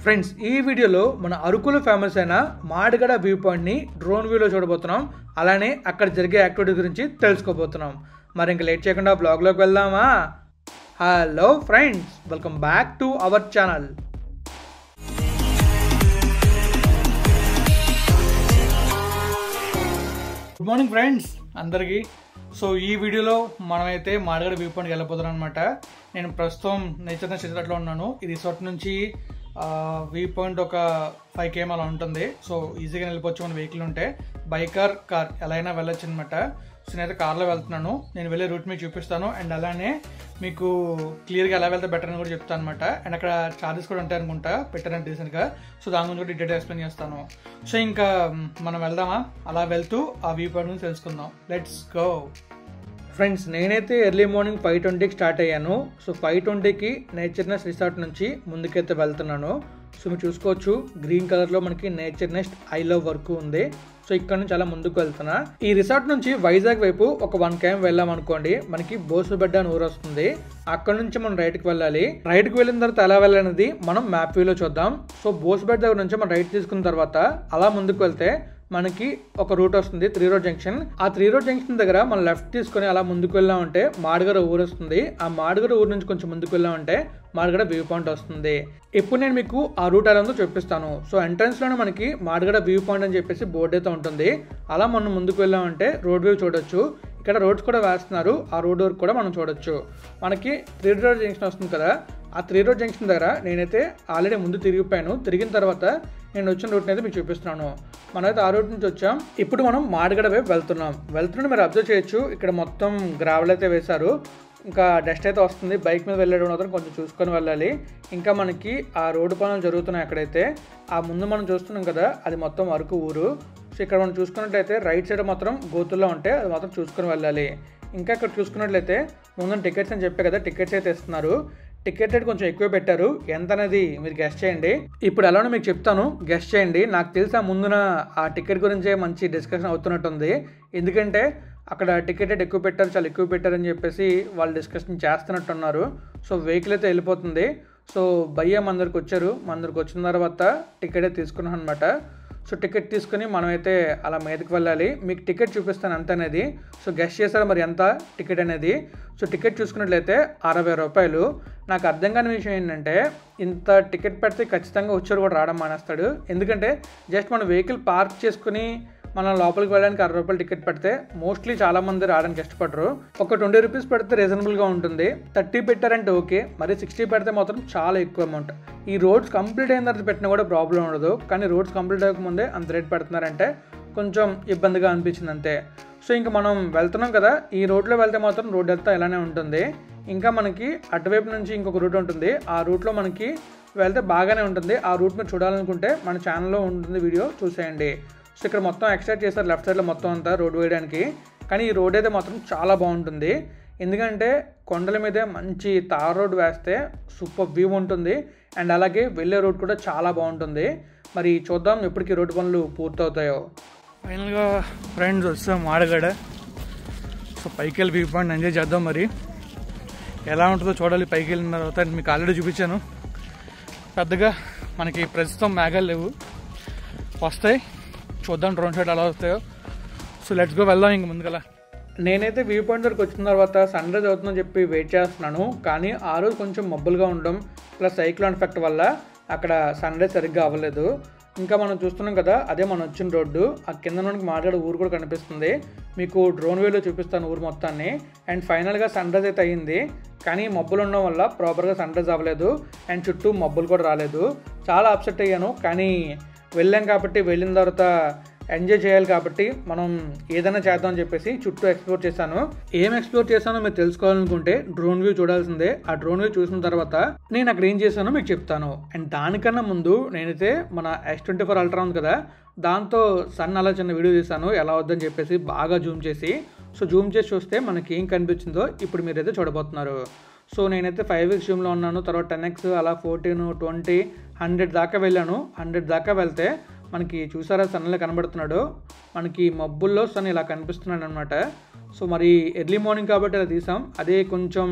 Friends, ఈ వీడియోలో మన అరకులో ఫేమస్ అయిన మాడిగడ వ్యూ పాయింట్ని డ్రోన్ వ్యూలో చూడబోతున్నాం. అలానే అక్కడ జరిగే యాక్టివిటీ గురించి తెలుసుకోబోతున్నాం. మరి ఇంకా లేట్ చేయకుండా బ్లాగ్లోకి వెళ్దామా? Hello friends, welcome back to our channel. Good morning friends అందరికీ. సో ఈ వీడియోలో మనమైతే మాడిగడ వ్యూ పాయింట్కి వెళ్ళిపోతున్నాం అనమాట. నేను ప్రస్తుతం నేచర్ రిసార్ట్లో ఉన్నాను. ఈ రిసార్ట్ నుంచి వ్యూ పాయింట్ ఒక 5 km అలా ఉంటుంది. సో ఈజీగా వెళ్ళిపోవచ్చు మన వెహికల్ ఉంటే. బైకర్ కార్ ఎలా అయినా వెళ్ళొచ్చు అనమాట. సో నేనైతే కార్లో వెళ్తున్నాను. నేను వెళ్ళే రూట్ మీకు చూపిస్తాను అండ్ అలానే మీకు క్లియర్గా ఎలా వెళ్తే బెటర్ అని కూడా చెప్తాను అనమాట. అండ్ అక్కడ ఛార్జెస్ కూడా ఉంటాయి అనుకుంటా పెట్టారంటే రీసెంట్గా. సో దాని గురించి కూడా డీటెయిల్ ఎక్స్ప్లెయిన్ చేస్తాను. సో ఇంకా మనం వెళ్దామా? అలా వెళ్తూ ఆ వ్యూ పాయింట్ గురించి తెలుసుకుందాం. Let's go. ఫ్రెండ్స్, నేనైతే ఎర్లీ మార్నింగ్ 5:20కి స్టార్ట్ అయ్యాను. సో 5:20కి నేచర్ నెస్ట్ రిసార్ట్ నుంచి ముందుకైతే వెళ్తున్నాను. సో మీరు చూసుకోవచ్చు, గ్రీన్ కలర్లో మనకి nature nest I love work ఉంది. సో ఇక్కడ నుంచి అలా ముందుకు వెళ్తున్నా. ఈ రిసార్ట్ నుంచి వైజాగ్ వైపు ఒక 1 km వెళ్ళాం అనుకోండి, మనకి బోసుబెడ్డ అని ఊరు వస్తుంది. అక్కడ నుంచి మనం రైట్కి వెళ్ళాలి. రైట్కి వెళ్ళిన తర్వాత ఎలా వెళ్ళాలనేది మనం మ్యాప్ వ్యూలో చూద్దాం. సో బోసుబెడ్డ దగ్గర నుంచి మనం రైట్ తీసుకున్న తర్వాత అలా ముందుకు వెళ్తే మనకి ఒక రూట్ వస్తుంది, 3 రోడ్ జంక్షన్. ఆ 3 రోడ్ జంక్షన్ దగ్గర మనం లెఫ్ట్ తీసుకొని అలా ముందుకు వెళ్ళామంటే మాడిగడ ఊరు వస్తుంది. ఆ మాడిగడ ఊరు నుంచి కొంచెం ముందుకు వెళ్ళామంటే మాడిగడ వ్యూ పాయింట్ వస్తుంది. ఇప్పుడు నేను మీకు ఆ రూట్ ఎలా ఉందో చూపిస్తాను. సో ఎంట్రన్స్ లోనే మనకి మాడిగడ వ్యూ పాయింట్ అని చెప్పేసి బోర్డు అయితే ఉంటుంది. అలా మనం ముందుకు వెళ్ళామంటే రోడ్ వ్యూ చూడొచ్చు. ఇక్కడ రోడ్స్ కూడా వేస్తున్నారు. ఆ రోడ్ వరకు కూడా మనం చూడొచ్చు. మనకి 3 రోడ్ జంక్షన్ వస్తుంది కదా, ఆ 3 రోడ్ జంక్షన్ దగ్గర నేనైతే ఆల్రెడీ ముందు తిరిగిపోయాను. తిరిగిన తర్వాత నేను వచ్చిన రూట్ని అయితే మీకు చూపిస్తున్నాను. మనమైతే ఆ రూట్ నుంచి వచ్చాం. ఇప్పుడు మనం మాడిగడ వైపు వెళ్తున్నాం. మీరు అబ్జర్వ్ చేయొచ్చు, ఇక్కడ మొత్తం గ్రావెల్ అయితే వేశారు. ఇంకా డస్ట్ అయితే వస్తుంది. బైక్ మీద వెళ్ళడం మాత్రం కొంచెం చూసుకొని వెళ్ళాలి. ఇంకా మనకి ఆ రోడ్డు పనులు జరుగుతున్నాయి అక్కడైతే. ఆ ముందు మనం చూస్తున్నాం కదా, అది మొత్తం అరకు ఊరు. సో ఇక్కడ మనం చూసుకున్నట్లయితే రైట్ సైడ్ మాత్రం గోతుల్లో ఉంటే అది మాత్రం చూసుకొని వెళ్ళాలి. ఇంకా ఇక్కడ చూసుకున్నట్లయితే ముందు టికెట్స్ అని చెప్పే కదా, టికెట్స్ అయితే ఇస్తున్నారు. టికెట్ రేట్ కొంచెం ఎక్కువ పెట్టారు. ఎంత అనేది మీరు గెస్ట్ చేయండి. ఇప్పుడు ఎలానో మీకు చెప్తాను, గెస్ట్ చేయండి. నాకు తెలిసి ఆ ముందున ఆ టికెట్ గురించే మంచి డిస్కషన్ అవుతున్నట్టుంది. ఎందుకంటే అక్కడ టికెట్ రేట్ ఎక్కువ పెట్టారు, చాలా ఎక్కువ పెట్టారని చెప్పేసి వాళ్ళు డిస్కషన్ చేస్తున్నట్టున్నారు. సో వెహికల్ అయితే వెళ్ళిపోతుంది. సో భయ్య మందరికి వచ్చారు. మందరికి వచ్చిన తర్వాత టికెట్ అయితే తీసుకున్నాం అనమాట. సో టికెట్ తీసుకుని మనమైతే అలా మీదకి వెళ్ళాలి. మీకు టికెట్ చూపిస్తాను ఎంత అనేది. సో గెస్ట్ చేశారు మరి ఎంత టికెట్ అనేది. సో టికెట్ చూసుకున్నట్లయితే 60 రూపాయలు. నాకు అర్థం కాని విషయం ఏంటంటే, ఇంత టికెట్ పెడితే ఖచ్చితంగా వచ్చారు కూడా రావడం మానేస్తాడు. ఎందుకంటే జస్ట్ మన వెహికల్ పార్క్ చేసుకుని మనం లోపలికి వెళ్ళడానికి 60 రూపాయలు టికెట్ పెడితే మోస్ట్లీ చాలామంది రావడానికి ఇష్టపడరు. ఒక 20 రూపీస్ పెడితే రీజనబుల్గా ఉంటుంది. 30 పెట్టారంటే ఓకే, మరి 60 పెడితే మాత్రం చాలా ఎక్కువ అమౌంట్. ఈ రోడ్స్ కంప్లీట్ అయిన తర్వాత పెట్టినా కూడా ప్రాబ్లం ఉండదు. కానీ రోడ్స్ కంప్లీట్ అవ్వకముందే అంత రేట్ పెడుతున్నారంటే కొంచెం ఇబ్బందిగా అనిపించింది అంతే. సో ఇంకా మనం వెళ్తున్నాం కదా, ఈ రోడ్లో వెళ్తే మాత్రం రోడ్ అంతా ఇలానే ఉంటుంది. ఇంకా మనకి అటువైపు నుంచి ఇంకొక రూట్ ఉంటుంది. ఆ రూట్లో మనకి వెళ్తే బాగానే ఉంటుంది. ఆ రూట్ మీరు చూడాలనుకుంటే మన ఛానల్లో ఉంటుంది, వీడియో చూసేయండి. సో ఇక్కడ మొత్తం ఎక్స్టెండ్ చేశారు లెఫ్ట్ సైడ్లో మొత్తం అంతా రోడ్ వేయడానికి. కానీ ఈ రోడ్ అయితే మాత్రం చాలా బాగుంటుంది. ఎందుకంటే కొండల మీదే మంచి తార్ రోడ్ వేస్తే సూపర్ వ్యూ ఉంటుంది. అండ్ అలాగే వెళ్ళే రోడ్ కూడా చాలా బాగుంటుంది. మరి చూద్దాం ఎప్పటికీ రోడ్డు పనులు పూర్తవుతాయో. ఫైనల్గా ఫ్రెండ్స్ వస్తాం మాడిగడ. సో పైకి వెళ్ళి వ్యూ పాయింట్ ఎంజాయ్ చేద్దాం. మరి ఎలా ఉంటుందో చూడాలి. పైకి వెళ్ళిన తర్వాత మీకు ఆల్రెడీ చూపించాను. పెద్దగా మనకి ప్రస్తుతం మేఘాలు లేవు, వస్తాయి. చూద్దాం డ్రోన్ షాట్ ఎలా వస్తాయో. సో లెట్స్ గో, వెళ్దాం ఇంక ముందుకలా. నేనైతే వ్యూ పాయింట్ వరకు వచ్చిన తర్వాత సన్ రైజ్ అవుతుందని చెప్పి వెయిట్ చేస్తున్నాను. కానీ ఆ రోజు కొంచెం మబ్బులుగా ఉండడం ప్లస్ సైక్లోన్ ఎఫెక్ట్ వల్ల అక్కడ సన్ రైజ్ సరిగ్గా అవ్వలేదు. ఇంకా మనం చూస్తున్నాం కదా, అదే మనం వచ్చిన రోడ్డు. ఆ కింద నుండి మాట్లాడే ఊరు కూడా కనిపిస్తుంది. మీకు డ్రోన్ వేలో చూపిస్తాను ఊరు మొత్తాన్ని. అండ్ ఫైనల్గా సన్ రైజ్ అయితే అయ్యింది. కానీ మబ్బులు ఉండడం వల్ల ప్రాపర్గా సన్ రైజ్ అవ్వలేదు. అండ్ చుట్టూ మబ్బులు కూడా రాలేదు. చాలా అప్సెట్ అయ్యాను. కానీ వెళ్ళాం కాబట్టి, వెళ్ళిన తర్వాత ఎంజాయ్ చేయాలి కాబట్టి మనం ఏదైనా చేద్దాం అని చెప్పేసి చుట్టూ ఎక్స్ప్లోర్ చేశాను. ఏం ఎక్స్ప్లోర్ చేశానో మీరు తెలుసుకోవాలనుకుంటే డ్రోన్ వ్యూ చూడాల్సిందే. ఆ డ్రోన్ వ్యూ చూసిన తర్వాత నేను అక్కడ ఏం చేశానో మీకు చెప్తాను. అండ్ దానికన్నా ముందు నేనైతే మన S24 అల్ట్రా ఉంది కదా, దాంతో సన్ అలా చిన్న వీడియో తీశాను ఎలా వద్దని చెప్పేసి, బాగా జూమ్ చేసి. సో జూమ్ చేసి చూస్తే మనకి ఏం కనిపించిందో ఇప్పుడు మీరైతే చూడబోతున్నారు. సో నేనైతే 5x జూమ్లో ఉన్నాను. తర్వాత 10x, అలా 14, 20, 100 దాకా వెళ్ళాను. 100 దాకా వెళ్తే మనకి చూసారా సన్లో కనబడుతున్నాడు. మనకి మబ్బుల్లో సన్ ఇలా కనిపిస్తున్నాడు అనమాట. సో మరి ఎర్లీ మార్నింగ్ కాబట్టి ఇలా తీసాం. అదే కొంచెం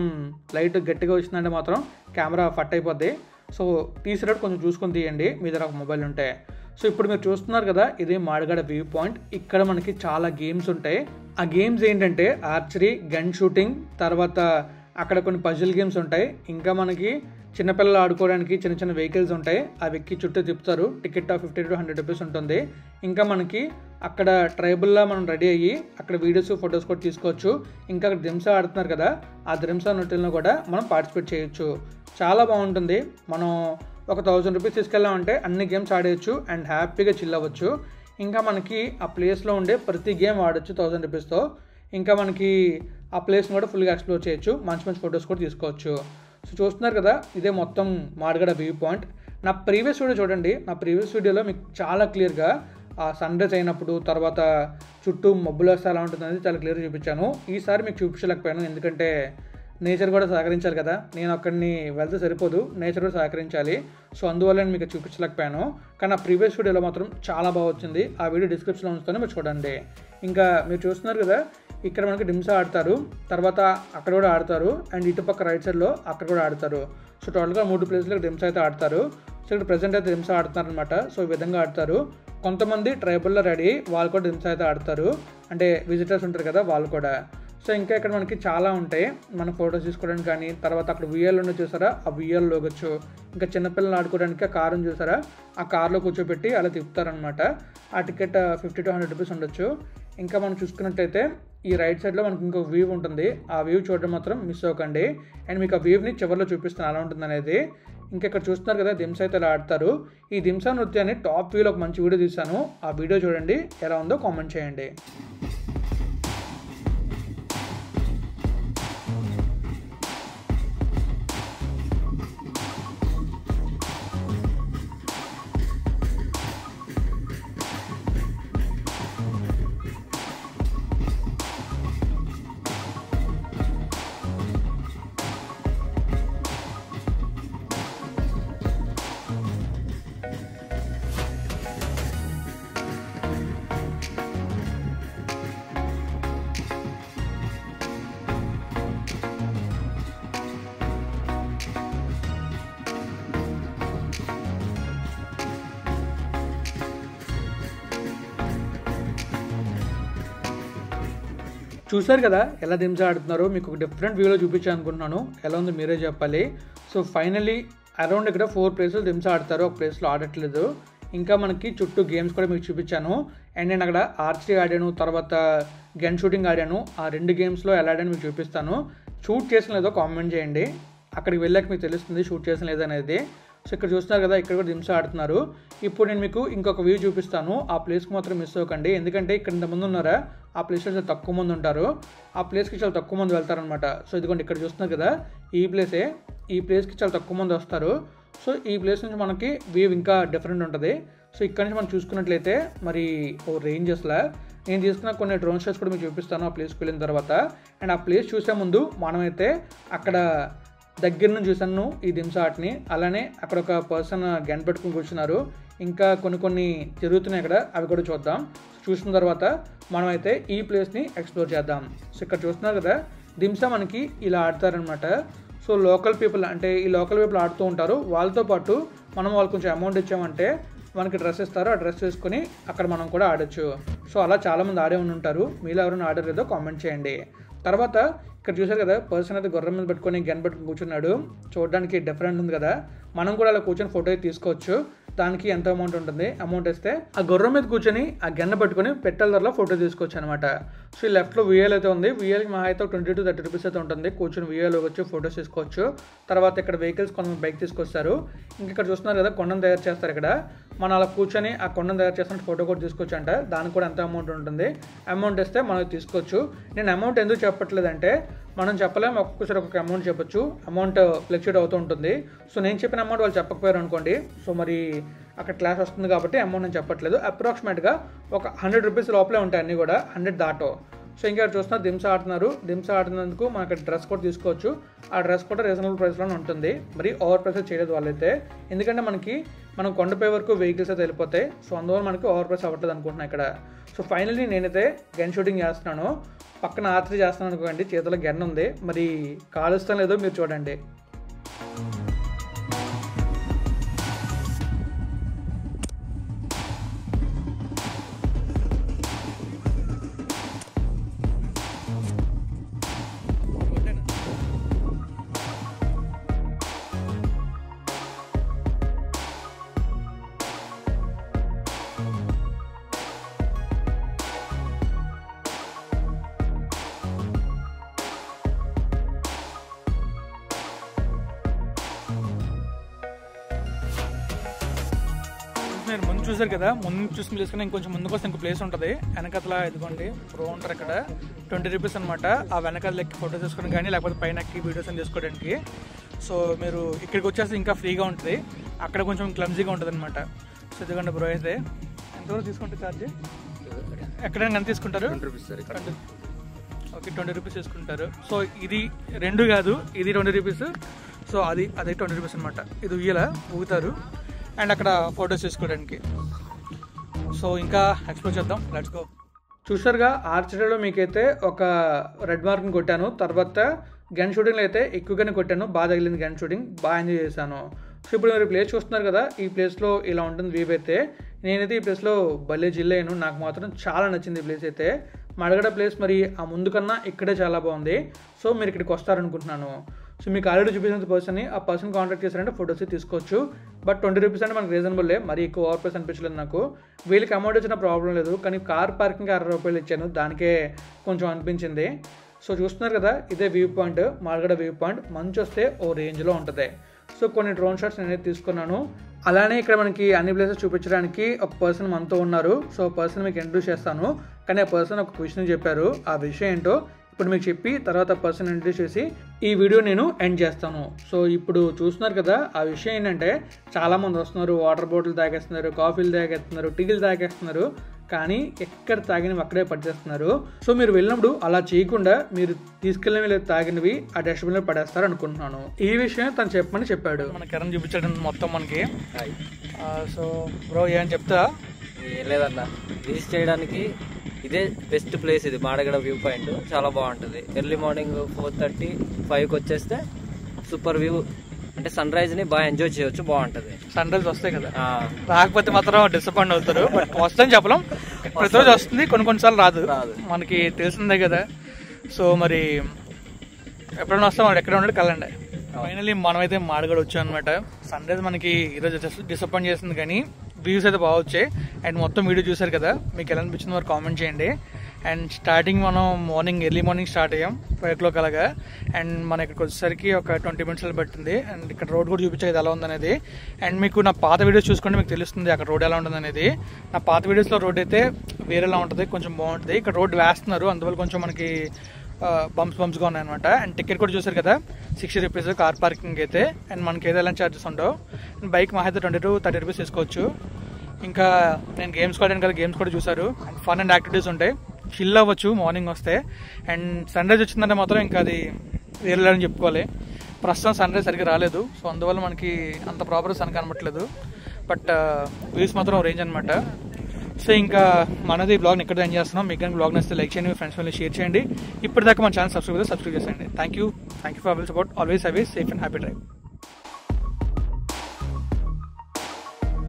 లైట్ గట్టిగా వచ్చిందంటే మాత్రం కెమెరా ఫట్ అయిపోద్ది. సో తీసేటప్పుడు కొంచెం చూసుకొని తీయండి మీ దగ్గర ఒక మొబైల్ ఉంటే. సో ఇప్పుడు మీరు చూస్తున్నారు కదా, ఇది మాడగడ వ్యూ పాయింట్. ఇక్కడ మనకి చాలా గేమ్స్ ఉంటాయి. ఆ గేమ్స్ ఏంటంటే ఆర్చరీ, గన్ షూటింగ్, తర్వాత అక్కడ కొన్ని పజిల్ గేమ్స్ ఉంటాయి. ఇంకా మనకి చిన్నపిల్లలు ఆడుకోవడానికి చిన్న చిన్న వెహికల్స్ ఉంటాయి, అవి ఎక్కి చుట్టూ తిప్పుతారు. టికెట్ 50 to 100 రూపీస్ ఉంటుంది. ఇంకా మనకి అక్కడ ట్రైబుల్లా మనం రెడీ అయ్యి అక్కడ వీడియోస్, ఫొటోస్ కూడా తీసుకోవచ్చు. ఇంకా అక్కడ దింసా ఆడుతున్నారు కదా, ఆ దింసా నృత్యంలో కూడా మనం పార్టిసిపేట్ చేయొచ్చు. చాలా బాగుంటుంది. మనం ఒక 1000 రూపీస్ తీసుకెళ్ళామంటే అన్ని గేమ్స్ ఆడేయచ్చు అండ్ హ్యాపీగా చిల్ అవ్వచ్చు. ఇంకా మనకి ఆ ప్లేస్లో ఉండే ప్రతి గేమ్ ఆడొచ్చు 1000 రూపీస్తో. ఇంకా మనకి ఆ ప్లేస్ని కూడా ఫుల్గా ఎక్స్ప్లోర్ చేయొచ్చు, మంచి మంచి ఫొటోస్ కూడా తీసుకోవచ్చు. సో చూస్తున్నారు కదా, ఇదే మొత్తం మాడగడ వ్యూ పాయింట్. నా ప్రీవియస్ వీడియో చూడండి. నా ప్రీవియస్ వీడియోలో మీకు చాలా క్లియర్గా సన్ రైజ్ అయినప్పుడు తర్వాత చుట్టూ మబ్బులు వస్తే ఎలా ఉంటుంది అనేది చాలా క్లియర్గా చూపించాను. ఈసారి మీకు చూపించలేకపోయాను, ఎందుకంటే నేచర్ కూడా సహకరించాలి కదా. నేను అక్కడిని వెళ్తే సరిపోదు, నేచర్ కూడా సహకరించాలి. సో అందువల్ల నేను మీకు చూపించలేకపోయాను. కానీ ఆ ప్రీవియస్ వీడియోలో మాత్రం చాలా బాగా వచ్చింది. ఆ వీడియో డిస్క్రిప్షన్లో ఉంచుతాను, మీరు చూడండి. ఇంకా మీరు చూస్తున్నారు కదా, ఇక్కడ మనకి దింసా ఆడతారు, తర్వాత అక్కడ కూడా ఆడతారు, అండ్ ఇటుపక్క రైట్ సైడ్లో అక్కడ కూడా ఆడతారు. సో టోటల్గా 3 ప్లేస్లో దింసా అయితే ఆడతారు. సో ఇక్కడ ప్రజెంట్ అయితే దింసా ఆడుతున్నారు అనమాట. సో ఈ విధంగా ఆడతారు. కొంతమంది ట్రైబల్లో రెడీ, వాళ్ళు కూడా దింసా అయితే ఆడతారు, అంటే విజిటర్స్ ఉంటారు కదా వాళ్ళు కూడా. సో ఇంకా ఇక్కడ మనకి చాలా ఉంటాయి, మనం ఫొటోస్ తీసుకోవడానికి కానీ, తర్వాత అక్కడ విఎల్ ఉన్న చూసారా, ఆ విఎల్ లోగొచ్చు. ఇంకా చిన్నపిల్లలు ఆడుకోవడానికి ఆ కారుని చూసారా, ఆ కార్లో కూర్చోబెట్టి అలా తిప్పుతారనమాట. ఆ టికెట్ 50 to 100 రూపీస్ ఉండొచ్చు. ఇంకా మనం చూసుకున్నట్టయితే ఈ రైట్ సైడ్లో మనకి ఇంకొక వ్యూ ఉంటుంది. ఆ వ్యూ చూడడం మాత్రం మిస్ అవ్వకండి. అండ్ మీకు ఆ వ్యూని చివరిలో చూపిస్తాను ఎలా ఉంటుంది అనేది. ఇంకా ఇక్కడ చూస్తున్నారు కదా, దింసా అయితే ఇలా ఆడతారు. ఈ దింసా నృత్యాన్ని టాప్ వ్యూలో ఒక మంచి వీడియో తీశాను, ఆ వీడియో చూడండి, ఎలా ఉందో కామెంట్ చేయండి. చూసారు కదా ఎలా దింసా ఆడుతున్నారో, మీకు ఒక డిఫరెంట్ వ్యూలో చూపించాను అనుకుంటున్నాను. ఎలా ఉందో మీరే చెప్పాలి. సో ఫైనలీ అరౌండ్ ఇక్కడ 4 ప్లేసులు దింసా ఆడతారు, ఒక ప్లేస్లో ఆడట్లేదు. ఇంకా మనకి చుట్టూ గేమ్స్ కూడా మీకు చూపించాను. అండ్ నేను అక్కడ ఆర్చరీ ఆడాను, తర్వాత గన్ షూటింగ్ ఆడాను. ఆ 2 గేమ్స్లో ఎలా ఆడాను మీకు చూపిస్తాను. షూట్ చేసిన లేదో కామెంట్ చేయండి, అక్కడికి వెళ్ళాక మీకు తెలుస్తుంది షూట్ చేసిన లేదనేది. సో ఇక్కడ చూస్తున్నారు కదా, ఇక్కడ కూడా దింసా ఆడుతున్నారు. ఇప్పుడు నేను మీకు ఇంకొక వ్యూ చూపిస్తాను, ఆ ప్లేస్కి మాత్రం మిస్ అవ్వకండి. ఎందుకంటే ఇక్కడ ఇంతమంది ఉన్నారా, ఆ ప్లేస్లో చాలా తక్కువ మంది ఉంటారు, ఆ ప్లేస్కి చాలా తక్కువ మంది వెళ్తారనమాట. సో ఇదిగోండి ఇక్కడ చూస్తున్నారు కదా, ఈ ప్లేసే, ఈ ప్లేస్కి చాలా తక్కువ మంది వస్తారు. సో ఈ ప్లేస్ నుంచి మనకి వ్యూ ఇంకా డిఫరెంట్ ఉంటుంది. సో ఇక్కడ నుంచి మనం చూసుకున్నట్లయితే మరి ఓ రేంజెస్లా నేను తీసుకున్న కొన్ని డ్రోన్ షాట్స్ కూడా మీకు చూపిస్తాను ఆ ప్లేస్కి వెళ్ళిన తర్వాత. అండ్ ఆ ప్లేస్ చూసే ముందు మనమైతే అక్కడ దగ్గర నుంచి చూసాను ఈ దింసా ఆటని. అలానే అక్కడ ఒక పర్సన్ గన్ పెట్టుకుని కూర్చున్నారు. ఇంకా కొన్ని జరుగుతున్నాయి అక్కడ, అవి కూడా చూద్దాం. చూసిన తర్వాత మనమైతే ఈ ప్లేస్ని ఎక్స్ప్లోర్ చేద్దాం. సో ఇక్కడ చూస్తున్నారు కదా, దింసా మనకి ఇలా ఆడతారనమాట. సో లోకల్ పీపుల్, అంటే ఈ లోకల్ పీపుల్ ఆడుతూ ఉంటారు. వాళ్ళతో పాటు మనం వాళ్ళు కొంచెం అమౌంట్ ఇచ్చామంటే మనకి డ్రెస్ ఇస్తారు, ఆ డ్రెస్ వేసుకొని అక్కడ మనం కూడా ఆడొచ్చు. సో అలా చాలామంది ఆడే ఉంటారు. మీలో ఎవరైనా ఆడలేదో కామెంట్ చేయండి. తర్వాత ఇక్కడ చూసారు కదా, పర్సన్ అయితే గుర్రం మీద పెట్టుకొని గన్ పెట్టుకుని కూర్చున్నాడు. చూడడానికి డిఫరెంట్ ఉంది కదా. మనం కూడా అలా కూర్చొని ఫోటో తీసుకోవచ్చు. దానికి ఎంత అమౌంట్ ఉంటుంది, అమౌంట్ ఇస్తే ఆ గుర్రం మీద కూర్చొని ఆ గన్న పట్టుకొని పెట్టెల ధరలో ఫోటో తీసుకోవచ్చు అనమాట. సో ఈ లెఫ్ట్లో విఎల్ అయితే ఉంది. విఎల్కి మా అయితే 20 to 30 రూపీస్ అయితే ఉంటుంది. కూర్చొని విఎల్ వచ్చి ఫోటోస్ తీసుకోవచ్చు. తర్వాత ఇక్కడ వెహికల్స్ కొంతమంది బైక్ తీసుకొస్తారు. ఇంకా ఇక్కడ చూస్తున్నారు కదా, కొండను తయారు చేస్తారు. ఇక్కడ మనం అలా కూర్చొని ఆ కొండను తయారు చేస్తున్న ఫోటో కూడా తీసుకోవచ్చు అంట. దానికి కూడా ఎంత అమౌంట్ ఉంటుంది, అమౌంట్ ఇస్తే మనం తీసుకోవచ్చు. నేను అమౌంట్ ఎందుకు చెప్పట్లేదంటే, మనం చెప్పలేము, ఒక్కొక్కసారి ఒక్కొక్క అమౌంట్ చెప్పొచ్చు, అమౌంట్ ఫ్లక్చుయేట్ అవుతూ ఉంటుంది. సో నేను చెప్పిన అమౌంట్ వాళ్ళు చెప్పకపోయారు అనుకోండి, సో మరి అక్కడ క్లాస్ వస్తుంది కాబట్టి అమౌంట్ నేను చెప్పట్లేదు. అప్రాక్సిమేట్గా ఒక 100 రూపీస్ లోపలే ఉంటాయి అన్నీ కూడా, 100 దాటో. సో ఇంకా చూస్తున్నారు దింసా ఆడుతున్నారు. దింసా ఆడుతున్నందుకు మనకి డ్రెస్ కూడా తీసుకోవచ్చు. ఆ డ్రెస్ కూడా రీజనబుల్ ప్రైస్లోనే ఉంటుంది. మరి ఓవర్ ప్రైస్ చేయలేదు వాళ్ళైతే, ఎందుకంటే మనం కొండపై వరకు వెహికల్స్ అయితే వెళ్ళిపోతాయి. సో అందువల్ల మనకి ఓవర్ ప్రైస్ అవ్వట్లేదు అనుకుంటున్నాను ఇక్కడ. సో ఫైనల్లీ నేనైతే గన్ షూటింగ్ చేస్తున్నాను. పక్కన ఆర్చరీ చేస్తున్నాను అనుకోండి, చేతిలో గన్ ఉంది. మరి కాలుస్తాం లేదో మీరు చూడండి. మీరు ముందు చూసారు కదా, ముందు చూసిన ప్లేస్ కన్నా ఇంకొంచెం ముందుకు వస్తే ఇంకో ప్లేస్ ఉంటుంది. వెనకతల ఇదిగోండి ప్రో ఉంటారు ఇక్కడ, 20 రూపీస్ అనమాట. ఆ వెనకాల ఎక్కి ఫోటో తీసుకోవడం కానీ లేకపోతే పైన ఎక్కి వీడియోస్ అని తీసుకోవడానికి. సో మీరు ఇక్కడికి వచ్చేస్తే ఇంకా ఫ్రీగా ఉంటుంది, అక్కడ కొంచెం క్లమ్జీగా ఉంటుంది అనమాట. సో ఇదిగోండి బ్రో అయితే ఎంతవరకు తీసుకుంటే ఛార్జ్ ఎక్కడైనా ఎంత తీసుకుంటారు? 20 రూపీస్ సార్ ఇక్కడ. ఓకే 20 రూపీస్ తీసుకుంటారు. సో ఇది 2 కాదు, ఇది 20 రూపీస్. సో అదే 20 రూపీస్ అనమాట. ఇది ఉయ్యలా ఊగుతారు అండ్ అక్కడ ఫొటోస్ తీసుకోవడానికి. సో ఇంకా ఎక్స్ప్లోర్ చేద్దాం, లెట్స్ గో. చూసారుగా ఆర్చరీలో మీకైతే ఒక రెడ్ మార్క్ని కొట్టాను, తర్వాత గన్ షూటింగ్లో అయితే ఎక్కువగానే కొట్టాను, బాగా తగిలింది గన్ షూటింగ్, బాగా ఎంజాయ్ చేశాను. సో ఇప్పుడు మీరు ప్లేస్ చూస్తున్నారు కదా, ఈ ప్లేస్లో ఇలా ఉంటుంది వ్యూ అయితే. నేనైతే ఈ ప్లేస్లో భలే జిల్లాను, నాకు మాత్రం చాలా నచ్చింది ఈ ప్లేస్ అయితే. మడగడ ప్లేస్ మరి ఆ ముందు కన్నా ఇక్కడే చాలా బాగుంది. సో మీరు ఇక్కడికి వస్తారనుకుంటున్నాను. సో మీకు ఆల్రెడీ చూపించిన పర్సన్ని ఆ పర్సన్ కాంటాక్ట్ చేశారంటే ఫొటోస్ తీసుకోవచ్చు. బట్ 20 రూపీస్ అంటే మనకు రీజనబుల్లే, మరి ఎక్కువ ఓవర్ ప్రైస్ అనిపించలేదు నాకు. వీళ్ళకి అమౌంట్ వచ్చిన ప్రాబ్లం లేదు, కానీ కార్ పార్కింగ్ 60 రూపాయలు ఇచ్చాను, దానికే కొంచెం అనిపించింది. సో చూస్తున్నారు కదా, ఇదే వ్యూ పాయింట్, మాల్గడ వ్యూ పాయింట్. మంచి వస్తే ఓ రేంజ్లో ఉంటుంది. సో కొన్ని డ్రోన్ షాట్స్ నేనైతే తీసుకున్నాను. అలానే ఇక్కడ మనకి అన్ని ప్లేసెస్ చూపించడానికి ఒక పర్సన్ మనతో ఉన్నారు. సో పర్సన్ మీకు ఇంట్రడ్యూస్ చేస్తాను, కానీ ఆ పర్సన్ ఒక క్వశ్చన్ చెప్పారు. ఆ విషయం ఏంటో ఇప్పుడు మీకు చెప్పి తర్వాత పర్సన్ ఇంట్రడ్యూస్ చేసి ఈ వీడియో నేను ఎండ్ చేస్తాను. సో ఇప్పుడు చూస్తున్నారు కదా, ఆ విషయం ఏంటంటే చాలామంది వస్తున్నారు, వాటర్ బాటిల్ తాగేస్తున్నారు, కాఫీలు తాగేస్తున్నారు, టీలు తాగేస్తున్నారు, కానీ ఎక్కడ తాగినవి అక్కడే పట్టేస్తున్నారు. సో మీరు వెళ్ళినప్పుడు అలా చేయకుండా మీరు తీసుకెళ్ళినవి తాగినవి ఆ డస్ట్బిన్లో పడేస్తారు అనుకుంటున్నాను. ఈ విషయం తను చెప్పమని చెప్పాడు. మన కిరణ్ చూపించడం మొత్తం మనకి. సో బ్రో ఏమని చెప్తా? ఏం లేదన్న, విజిట్ చేయడానికి ఇదే బెస్ట్ ప్లేస్. ఇది మాడగడ వ్యూ పాయింట్ చాలా బాగుంటుంది. ఎర్లీ మార్నింగ్ 4:30, 5కి వచ్చేస్తే సూపర్ వ్యూ, అంటే సన్ రైజ్ ని బాగా ఎంజాయ్ చేయొచ్చు, బాగుంటది. సన్ రైజ్ వస్తాయి కదా, రాకపోతే మాత్రం డిసప్పాయింట్ అవుతారు. బట్ వస్తుందని చెప్పలేం, ప్రతిరోజు వస్తుంది, కొన్నిసార్లు రాదు, మనకి తెలిసిందే కదా. సో మరి ఎప్పుడైనా వస్తాం, ఎక్కడ ఉన్నాడు కలండి. ఫైనలీ మనమైతే మాడగడ వచ్చాం అనమాట. సన్ రైజ్ మనకి ఈరోజు డిసప్పాయింట్ చేస్తుంది, కానీ వ్యూస్ అయితే బాగా వచ్చాయి. అండ్ మొత్తం వీడియో చూసారు కదా, మీకు ఎలా అనిపించింది మరి కామెంట్ చేయండి. అండ్ స్టార్టింగ్ మనం ఎర్లీ మార్నింగ్ స్టార్ట్ అయ్యాం 5 o'clock అలాగా. అండ్ మన ఇక్కడికి వచ్చేసరికి ఒక 20 minutes పట్టింది. అండ్ ఇక్కడ రోడ్ కూడా చూపించేది ఎలా ఉందనేది. అండ్ మీకు నా పాత వీడియోస్ చూసుకుంటే మీకు తెలుస్తుంది అక్కడ రోడ్ ఎలా ఉంటుంది అనేది. నా పాత వీడియోస్లో రోడ్ అయితే వేరేలా ఉంటుంది, కొంచెం బాగుంటుంది. ఇక్కడ రోడ్ వేస్తున్నారు, అందువల్ల కొంచెం మనకి బంప్స్గా ఉన్నాయన్నమాట. అండ్ టికెట్ కూడా చూసారు కదా, 60 రూపీస్ కార్ పార్కింగ్ అయితే. అండ్ మనకి ఏదైనా ఛార్జెస్ ఉండవు. అండ్ బైక్ మా అయితే 20 to 30 రూపీస్ తీసుకోవచ్చు. ఇంకా నేను గేమ్స్ కూడా కదా, గేమ్స్ కూడా చూసారు. అండ్ ఫన్ అండ్ యాక్టివిటీస్ ఉంటాయి, చిల్ అవ్వచ్చు మార్నింగ్ వస్తే. అండ్ సన్ రైజ్ వచ్చిందంటే మాత్రం ఇంకా అది వేరే అని చెప్పుకోవాలి. ప్రస్తుతం సన్ రైజ్ సరిగ్గా రాలేదు, సో అందువల్ల మనకి అంత ప్రాపర్ సన్ కనబట్టలేదు. బట్ వ్యూస్ మాత్రం రేంజ్ అనమాట. సో ఇంకా మనది బ్లాగ్ని ఇక్కడ ఎంజాయ్ చేస్తున్నాం. మీకు కానీ బ్లాగ్ నచ్చితే లైక్ చేయండి, మీ ఫ్రెండ్స్ వల్ల షేర్ చేయండి. ఇప్పటిదాకా మన ఛానల్ సబ్స్క్రైబ్ చేయండి. Thank you for avail support. Always safe and happy drive.